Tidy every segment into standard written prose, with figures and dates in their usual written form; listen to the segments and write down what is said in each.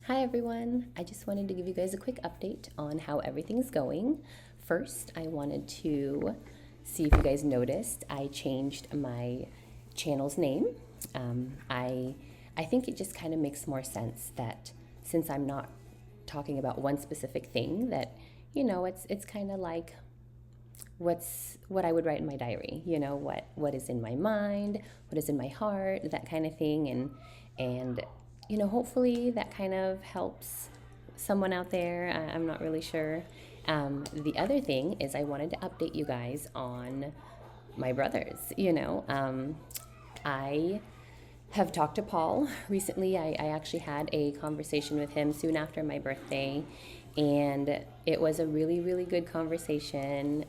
Hi everyone. I just wanted to give you guys a quick update on how everything's going. First, I wanted to see if you guys noticed I changed my channel's name. I think it just kind of makes more sense that since I'm not talking about one specific thing, that it's kind of like what I would write in my diary. What is in my mind, what is in my heart, that kind of thing, and hopefully that kind of helps someone out there. I'm not really sure. The other thing is I wanted to update you guys on my brothers. I have talked to Paul recently. I actually had a conversation with him soon after my birthday, and it was a really, really good conversation.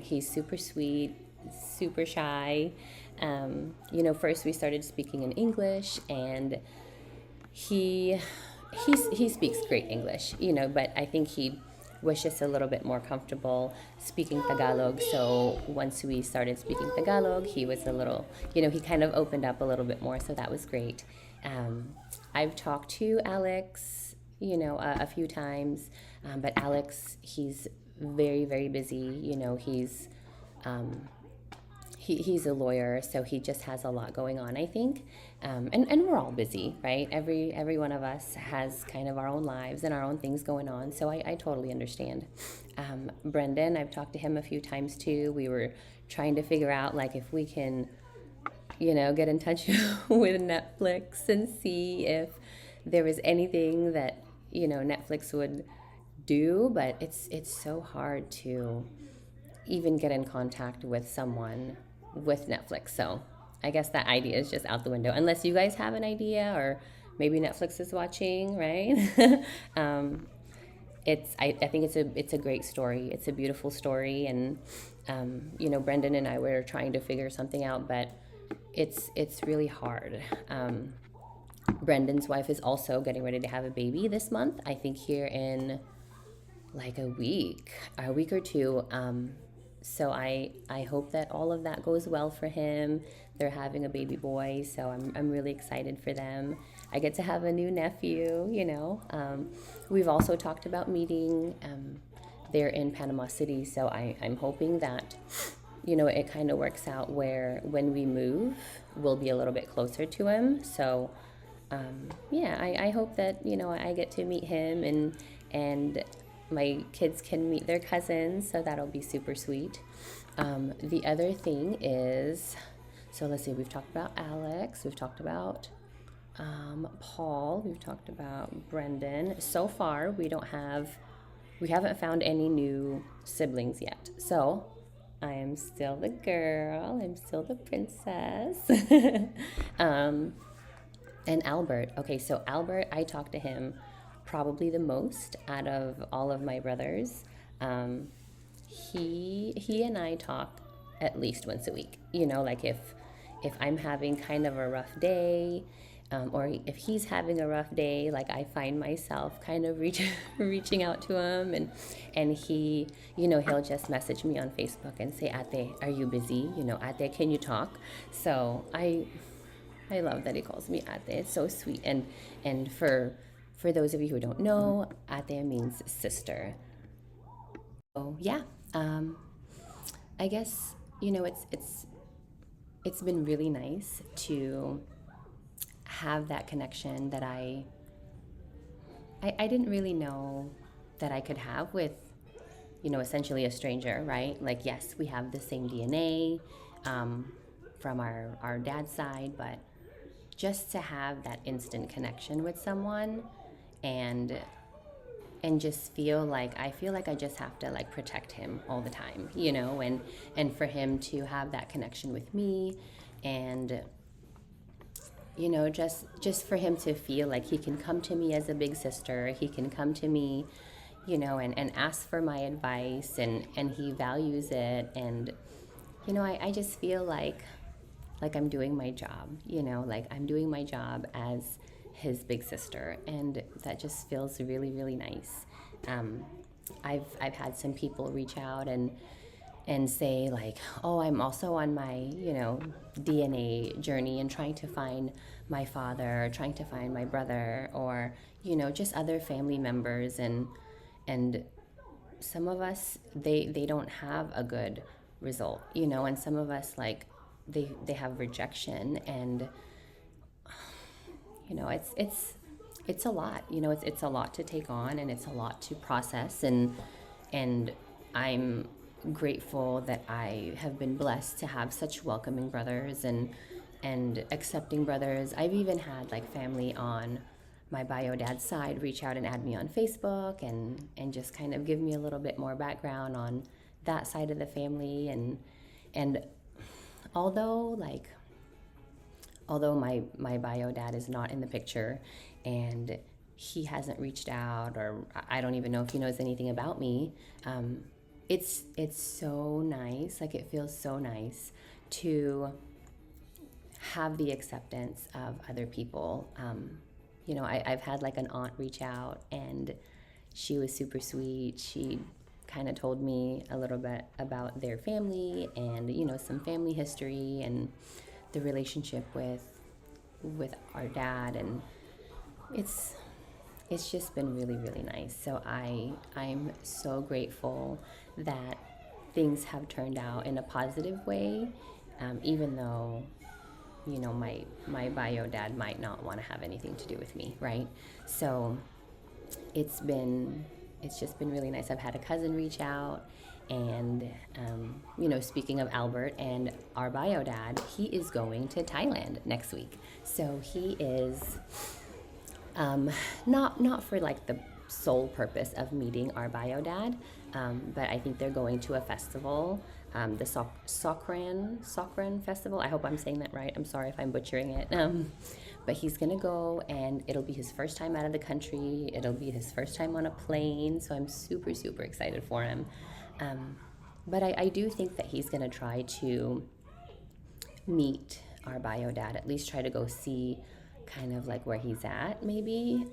He's super sweet, super shy. First we started speaking in English, and he he speaks great English, but I think he was just a little bit more comfortable speaking Tagalog. So once we started speaking Tagalog, he was a little, he kind of opened up a little bit more. So that was great. I've talked to Alex, a few times, but Alex, he's very, very busy. He's a lawyer, so he just has a lot going on, I think. And we're all busy, right? Every one of us has kind of our own lives and our own things going on, so I totally understand. Brendan, I've talked to him a few times too. We were trying to figure out like if we can, get in touch with Netflix and see if there was anything that, Netflix would do, but it's so hard to even get in contact with someone with Netflix. So I guess that idea is just out the window, unless you guys have an idea or maybe Netflix is watching, right? I think it's a great story. It's a beautiful story, and Brendan and I were trying to figure something out, but it's really hard. Brendan's wife is also getting ready to have a baby this month. I think here in like a week or two. So I hope that all of that goes well for him. They're having a baby boy, so I'm really excited for them. I get to have a new nephew. We've also talked about meeting. They're in Panama City, so I'm hoping that it kind of works out where when we move, we'll be a little bit closer to him. So yeah, I hope that I get to meet him, and my kids can meet their cousins, so that'll be super sweet. The other thing is, so let's see, we've talked about Alex, we've talked about Paul, we've talked about Brendan. So far, we haven't found any new siblings yet. So I am still the girl, I'm still the princess. And Albert, okay, so Albert, I talked to him probably the most out of all of my brothers. He and I talk at least once a week. Like if I'm having kind of a rough day, or if he's having a rough day, like I find myself kind of reaching out to him, and he, he'll just message me on Facebook and say, Ate, are you busy? Ate, can you talk? So I love that he calls me Ate. It's so sweet. And for those of you who don't know, Ate means sister. So yeah, I guess it's been really nice to have that connection that I didn't really know that I could have with essentially a stranger, right? Like, yes, we have the same DNA from our dad's side, but just to have that instant connection with someone, and just feel like I just have to like protect him all the time, and for him to have that connection with me, and just for him to feel like he can come to me as a big sister, he can come to me, and ask for my advice, and he values it, and I just feel like I'm doing my job, like I'm doing my job as his big sister, and that just feels really, really nice. I've had some people reach out and say like, oh, I'm also on my DNA journey and trying to find my father, or trying to find my brother, or just other family members. And some of us, they don't have a good result, and some of us, like, they have rejection. And it's a lot. It's a lot to take on, and it's a lot to process. And I'm grateful that I have been blessed to have such welcoming brothers and accepting brothers. I've even had, like, family on my bio dad's side reach out and add me on Facebook, and just kind of give me a little bit more background on that side of the family. And although, like, my bio dad is not in the picture, and he hasn't reached out, or I don't even know if he knows anything about me, it's so nice. Like, it feels so nice to have the acceptance of other people. I've had, like, an aunt reach out, and she was super sweet. She kind of told me a little bit about their family, and some family history, and the relationship with our dad. And it's just been really, really nice. So I'm so grateful that things have turned out in a positive way, even though my bio dad might not want to have anything to do with me, right? So it's just been really nice. I've had a cousin reach out, and speaking of Albert and our bio dad, he is going to Thailand next week. So he is not for, like, the sole purpose of meeting our bio dad, but I think they're going to a festival, the Sokran Festival. I hope I'm saying that right. I'm sorry if I'm butchering it. But he's gonna go, and it'll be his first time out of the country. It'll be his first time on a plane, so I'm super, super excited for him. But I do think that he's gonna try to meet our bio dad, at least try to go see kind of, like, where he's at, maybe.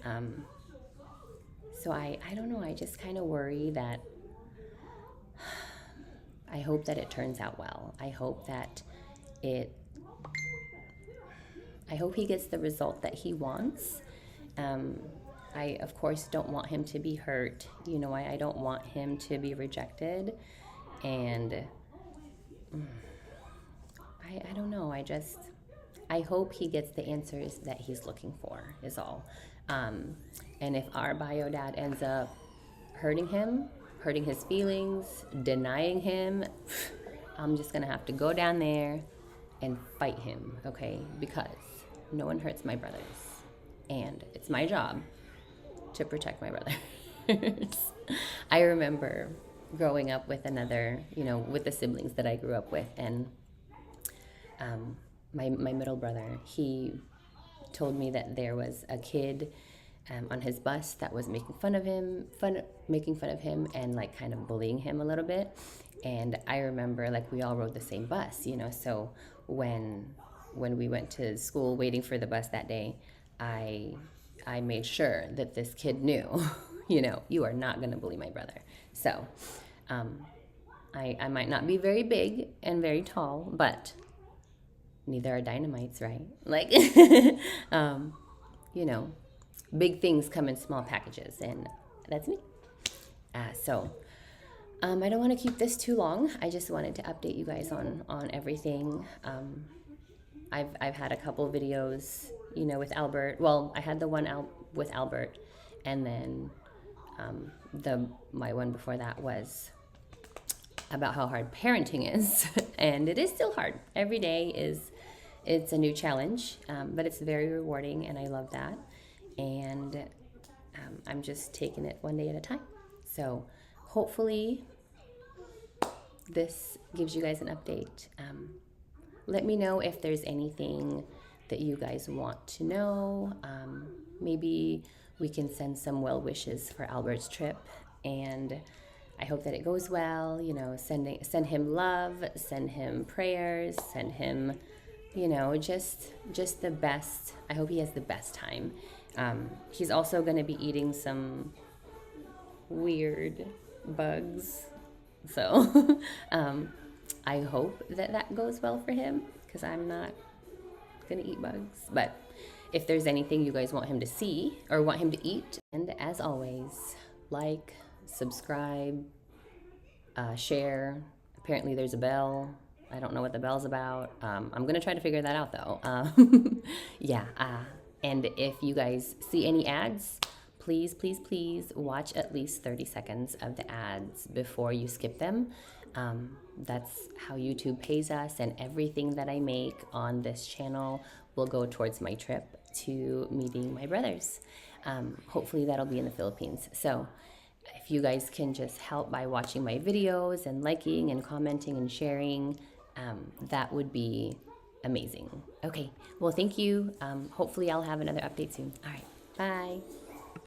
So I don't know, I just kind of worry that I hope that it turns out well. I hope he gets the result that he wants. I, of course, don't want him to be hurt. I don't want him to be rejected. And I don't know. I hope he gets the answers that he's looking for, is all. And if our bio dad ends up hurting him, hurting his feelings, denying him, I'm just going to have to go down there and fight him, okay? Because no one hurts my brothers. And it's my job to protect my brothers. I remember growing up with with the siblings that I grew up with, and my middle brother, he told me that there was a kid on his bus that was making fun of him, and, like, kind of bullying him a little bit. And I remember, like, we all rode the same bus, so when we went to school waiting for the bus that day, I made sure that this kid knew, you are not going to bully my brother. So I might not be very big and very tall, but neither are dynamites, right? Like, big things come in small packages, and that's me. So I don't want to keep this too long. I just wanted to update you guys on everything. I've had a couple videos, with Albert. Well, I had the one with Albert, and then my one before that was about how hard parenting is. And it is still hard. Every day it's a new challenge, but it's very rewarding, and I love that. And I'm just taking it one day at a time. So hopefully this gives you guys an update. Let me know if there's anything that you guys want to know. Maybe we can send some well wishes for Albert's trip, and I hope that it goes well. Send him love, send him prayers, send him, just the best. I hope he has the best time. He's also going to be eating some weird bugs, so I hope that goes well for him, because I'm not going to eat bugs. But if there's anything you guys want him to see or want him to eat. And as always, like, subscribe, share. Apparently, there's a bell. I don't know what the bell's about. I'm gonna try to figure that out though. Yeah. And if you guys see any ads, please, please, please watch at least 30 seconds of the ads before you skip them. That's how YouTube pays us, and everything that I make on this channel will go towards my trip to meeting my brothers. Hopefully, that'll be in the Philippines. So, if you guys can just help by watching my videos and liking and commenting and sharing, that would be amazing. Okay, well, thank you. Hopefully, I'll have another update soon. All right, bye.